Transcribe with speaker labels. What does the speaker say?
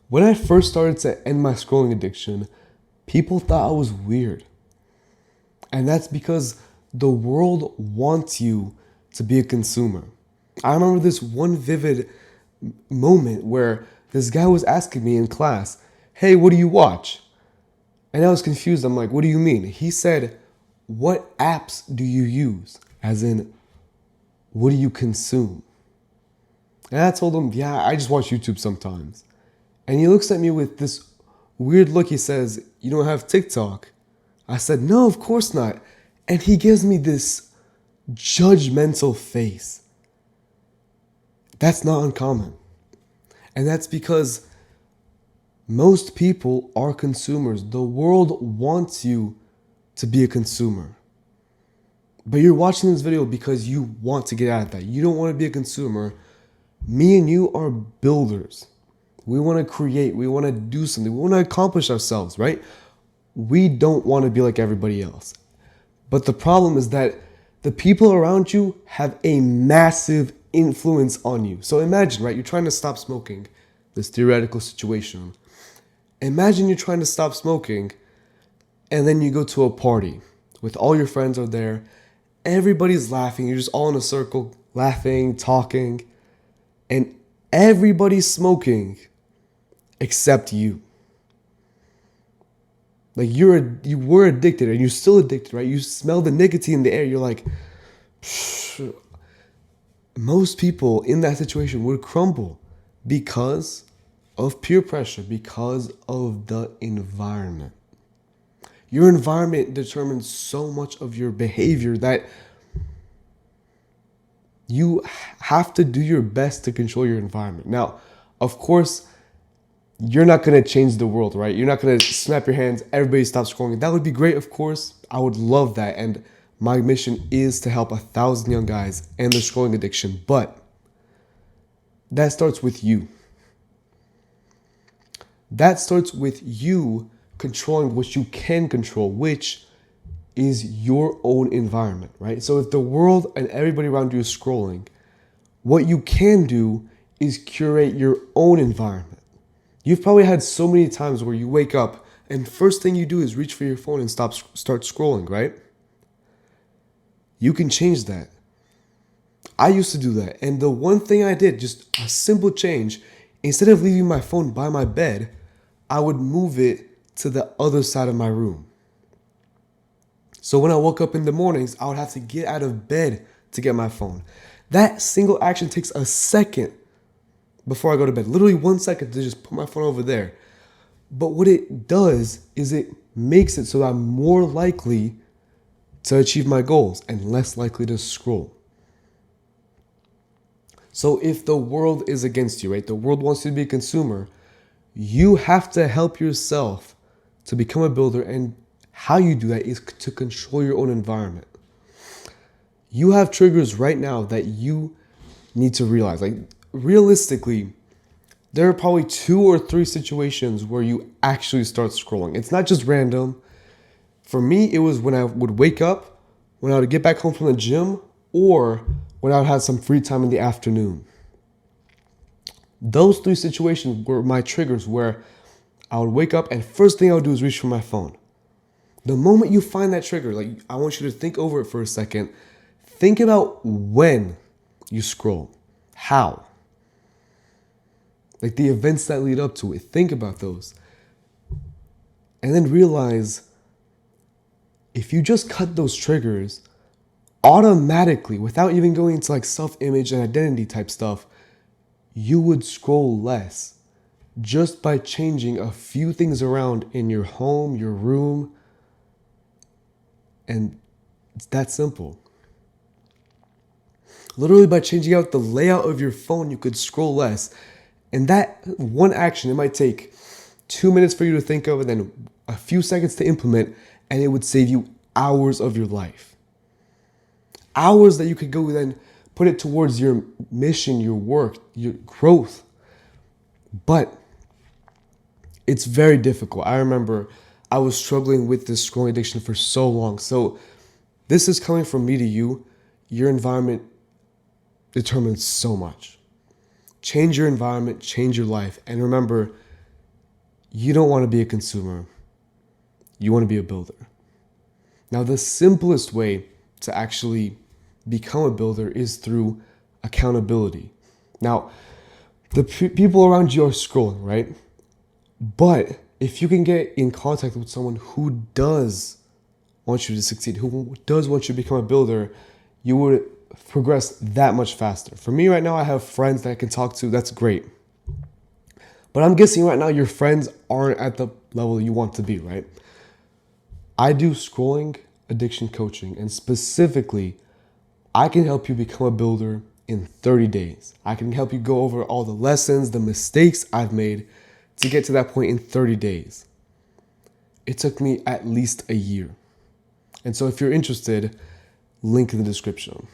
Speaker 1: When I first started to end my scrolling addiction, people thought I was weird. And that's because the world wants you to be a consumer. I remember this one vivid moment where this guy was asking me in class, "Hey, what do you watch?" And I was confused. I'm like, "What do you mean?" He said, "What apps do you use?" As in, what do you consume? And I told him, "Yeah, I just watch YouTube sometimes." And he looks at me with this weird look. He says, "You don't have TikTok?" I said, "No, of course not." And he gives me this judgmental face. That's not uncommon. And that's because most people are consumers. The world wants you to be a consumer. But you're watching this video because you want to get out of that. You don't want to be a consumer. Me and you are builders. We want to create. We want to do something. We want to accomplish ourselves, right? We don't want to be like everybody else. But the problem is that the people around you have a massive influence on you. So imagine, right? You're trying to stop smoking, this theoretical situation. Imagine you're trying to stop smoking and then you go to a party with all your friends are there. Everybody's laughing. You're just all in a circle, laughing, talking, and everybody's smoking except you. Like you were addicted and you're still addicted, right? You smell the nicotine in the air. You're like, psh. Most people in that situation would crumble because of peer pressure, because of the environment. Your environment determines so much of your behavior that you have to do your best to control your environment. Now, of course, you're not going to change the world, right? You're not going to snap your hands, everybody stop scrolling. That would be great, of course. I would love that. And my mission is to help 1,000 young guys end their scrolling addiction. But that starts with you. That starts with you controlling what you can control, which is your own environment, right? So if the world and everybody around you is scrolling, what you can do is curate your own environment. You've probably had so many times where you wake up and first thing you do is reach for your phone and start scrolling, right? You can change that. I used to do that. And the one thing I did, just a simple change, instead of leaving my phone by my bed, I would move it to the other side of my room. So when I woke up in the mornings, I would have to get out of bed to get my phone. That single action takes a second before I go to bed. Literally 1 second to just put my phone over there. But what it does is it makes it so I'm more likely to achieve my goals and less likely to scroll. So if the world is against you, right? The world wants you to be a consumer. You have to help yourself to become a builder, and how you do that is to control your own environment. You have triggers right now that you need to realize. Like realistically, there are probably 2 or 3 situations where you actually start scrolling. It's not just random. For me, it was when I would wake up, when I would get back home from the gym, or when I would have some free time in the afternoon. Those 3 situations were my triggers where I would wake up and first thing I would do is reach for my phone. The moment you find that trigger, like I want you to think over it for a second. Think about when you scroll. How? Like the events that lead up to it. Think about those. And then realize if you just cut those triggers automatically, without even going into like self-image and identity type stuff, you would scroll less just by changing a few things around in your home, your room. And it's that simple. Literally by changing out the layout of your phone, you could scroll less. And that one action, it might take 2 minutes for you to think of and then a few seconds to implement, and it would save you hours of your life. Hours that you could go then put it towards your mission, your work, your growth. But it's very difficult. I remember I was struggling with this scrolling addiction for so long. So this is coming from me to you. Your environment determines so much. Change your environment, change your life. And remember, you don't want to be a consumer. You want to be a builder. Now, the simplest way to actually become a builder is through accountability. Now, the people around you are scrolling, right? But if you can get in contact with someone who does want you to succeed, who does want you to become a builder, you would progress that much faster. For me right now, I have friends that I can talk to. That's great. But I'm guessing right now your friends aren't at the level you want to be, right? I do scrolling addiction coaching, and specifically, I can help you become a builder in 30 days. I can help you go over all the lessons, the mistakes I've made to get to that point in 30 days. It took me at least a year. And so if you're interested, link in the description.